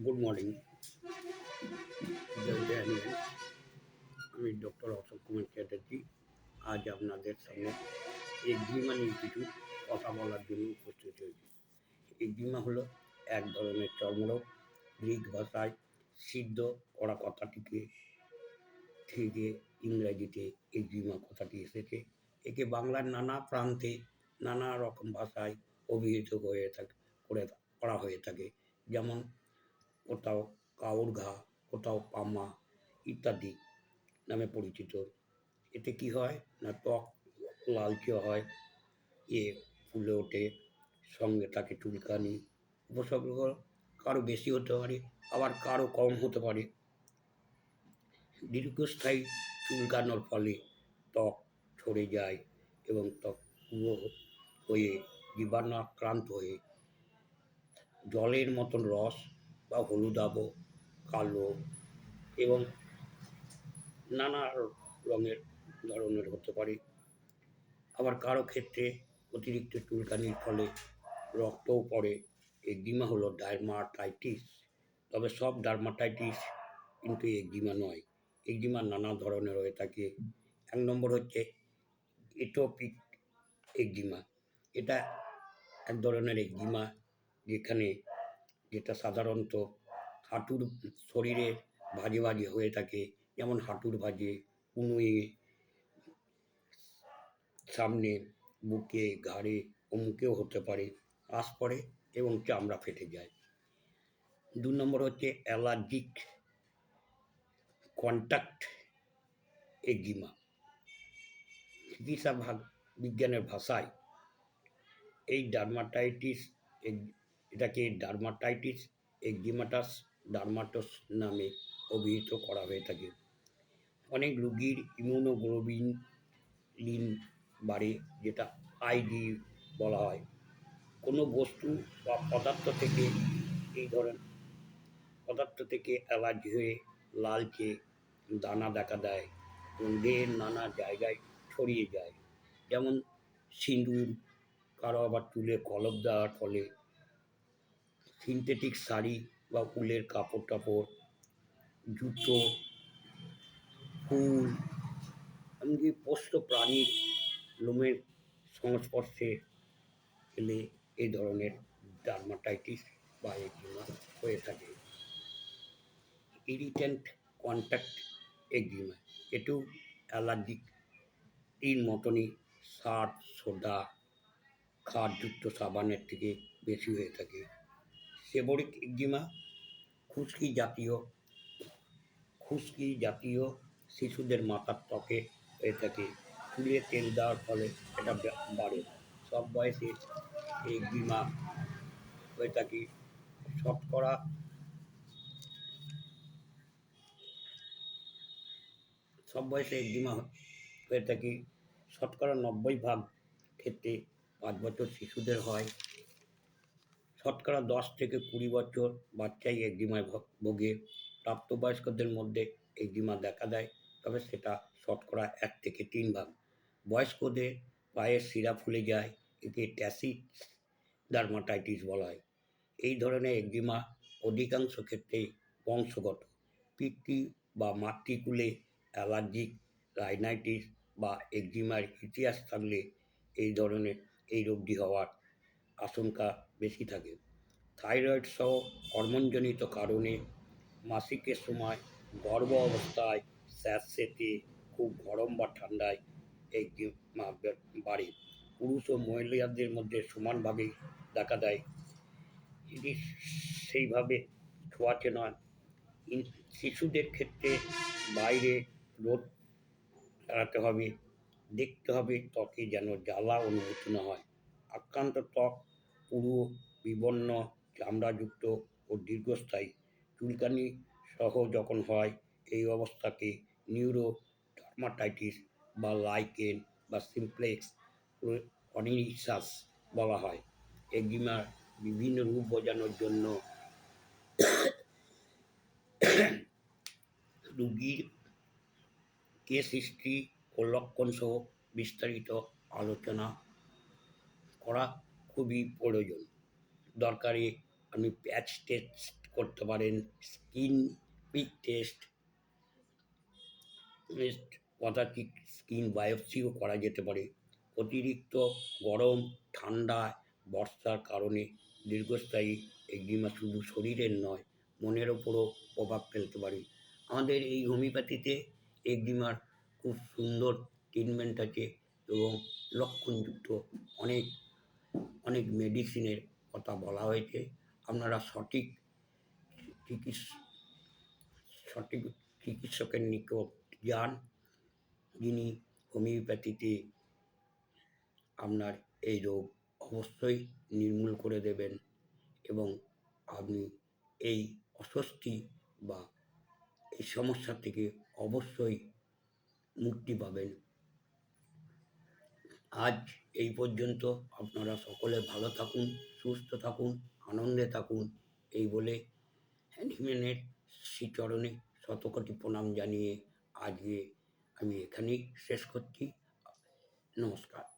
Good morning, জানিয়ে আমি doctor Ashok Kumar Chatterjee আজ আপনাদের সামনে একজিমা নিয়ে কিছু কথা বলার জন্য উপস্থিত হয়েছি। একজিমা হলো এক ধরনের চর্মরোগ। গ্রিক ভাষায় সিদ্ধ করা কথাটিকে থেকে ইংরেজিতে একজিমা কথাটি এসেছে। একে বাংলার নানা প্রান্তে নানা রকম ভাষায় অভিহিত হয়ে থাকে করা হয়ে থাকে। যেমন কোথাও কাউর ঘা, কোথাও পামা ইত্যাদি নামে পরিচিত। এতে কি হয় না, ত্বক লালচে হয়, ফুলে ওঠে, সঙ্গে থাকে চুলকানি। উপসর্গগুলো কারো বেশি হতে পারে, আবার কারো কম হতে পারে। দীর্ঘস্থায়ী চুলকানোর ফলে ত্বক ঝরে যায় এবং ত্বক পুরো হয়ে জীবাণুআক্রান্ত হয়ে জলের মতন রস বা হলুদাভ, কালো এবং নানা রঙের ধরনের হতে পারে। আবার কারো ক্ষেত্রে অতিরিক্ত চুলকানির ফলে রক্তও পড়ে। একজিমা হলো ডার্মাটাইটিস, তবে সব ডার্মাটাইটিস কিন্তু একজিমা নয়। একজিমা নানা ধরনের হয়ে থাকে। এক নম্বর হচ্ছে এটোপিক একজিমা। এটা এক ধরনের একজিমা যেটা সাধারণত হাঁটুর শরীরে ভাঁজে ভাঁজে হয়ে থাকে, যেমন হাঁটুর ভাঁজে, কনুয়ে, সামনে, বুকে, ঘাড়ে ও মুখেও হতে পারে। আঁশ পড়ে এবং চামড়া ফেটে যায়। ২ নম্বর হচ্ছে অ্যালার্জিক কন্ট্যাক্ট একজিমা। চিকিৎসা বিজ্ঞানের ভাষায় এই ডার্মাটাইটিস একজিমাটাস ডার্মাটোস নামে অভিহিত করা হয়ে থাকে। অনেক রোগীর ইমিউনোগ্লোবিন বাড়ে, যেটা আইজি বলা হয়। কোনো বস্তু বা পদার্থ থেকে অ্যালার্জি হয়ে লালচে দানা দেখা দেয় এবং দেহের নানা জায়গায় ছড়িয়ে যায়। যেমন সিঁদুর, কারো আবার চুলে কলপ দেওয়ার ফলে, সিনথেটিক শাড়ি বা উলের কাপড় টাপড়, জুতো, ফুল, এমনকি পোষ্য প্রাণীর লোমের সংস্পর্শে এলে এই ধরনের ডার্মাটাইটিস বা একজিমা হয়ে থাকে। ইরিটেন্ট কন্ট্যাক্ট একজিমা, এটাও অ্যালার্জিক এর মতনই সার্ফ, সোডা, ক্ষারযুক্ত সাবানের থেকে বেশি হয়ে থাকে। সেবরিক একজিমা খুশকি জাতীয় শিশুদের মাথার ত্বকে হয়ে থাকে। চুলে তেল দেওয়ার ফলে এটা বাড়ে। সব বয়সে একজিমা হয়ে থাকে। শতকরা সব বয়সে একজিমা হয়ে থাকে। শতকরা ৯০% ক্ষেত্রে ৫ বছর শিশুদের হয়। শতকরা ১০ থেকে ২০ বছর বাচ্চাই একজিমায় ভোগে। প্রাপ্তবয়স্কদের মধ্যে একজিমা দেখা দেয়, তবে সেটা শতকরা ১ থেকে ৩%। বয়স্কদের পায়ের শিরা ফুলে যায়, একে ট্যাসিক ডার্মাটাইটিস বলা হয়। এই ধরনের একজিমা অধিকাংশ ক্ষেত্রেই বংশগত। পিতৃ বা মাতৃকুলে অ্যালার্জিক রাইনাইটিস বা একজিমার ইতিহাস থাকলে এই রোগটি হওয়ার আশঙ্কা বেশি থাকে। থাইরয়েড সহ হরমোনজনিত কারণে মাসিকের সময়, গর্ভ অবস্থায়, স্যাঁতসেঁতে, খুব গরম বা ঠান্ডায় একজিমা বাড়ে। পুরুষ ও মহিলাদের মধ্যে সমানভাবেই দেখা দেয়। এটি সেইভাবে ছোঁয়াচে নয়। শিশুদের ক্ষেত্রে বাইরে রোদ এড়াতে হবে। দেখতে হবে ত্বকে যেন জ্বালা অনুভূতি না হয়। আক্রান্ত ত্বক পুরু, বিবর্ণ, চামড়াযুক্ত ও দীর্ঘস্থায়ী চুলকানি সহ যখন হয়, এই অবস্থাকে নিউরোডার্মাটাইটিস বা লাইকেন বা সিমপ্লেক্স অনিরিসাস বলা হয়। একজিমার বিভিন্ন রূপ বোঝানোর জন্য রোগীর কেস হিস্ট্রি ও লক্ষণ সহ বিস্তারিত আলোচনা করা খুবই প্রয়োজন। দরকারে আমি প্যাচ টেস্ট করতে পারেন, স্কিন পিক টেস্ট, কদাচিৎ স্কিন বায়োপসিও করা যেতে পারে। অতিরিক্ত গরম, ঠান্ডা, বর্ষার কারণে দীর্ঘস্থায়ী একজিমা শুধু শরীরের নয়, মনের ওপরও প্রভাব ফেলতে পারে। আমাদের এই হোমিওপ্যাথিতে একজিমার খুব সুন্দর ট্রিটমেন্ট আছে এবং লক্ষণযুক্ত অনেক অনেক মেডিসিনের কথা বলা হয়েছে। আপনারা চিকিৎস সঠিক চিকিৎসকের নিকট যান, যিনি হোমিওপ্যাথিতে আপনার এই রোগ অবশ্যই নির্মূল করে দেবেন এবং আপনি এই অস্বস্তি বা এই সমস্যা থেকে অবশ্যই মুক্তি পাবেন। আজ এই পর্যন্ত। আপনারা সকলে ভালো থাকুন, সুস্থ থাকুন, আনন্দে থাকুন, এই বলে হ্যান্ডিম্যানের শ্রীচরণে শতকোটি প্রণাম জানিয়ে আজকে আমি এখানেই শেষ করছি। নমস্কার।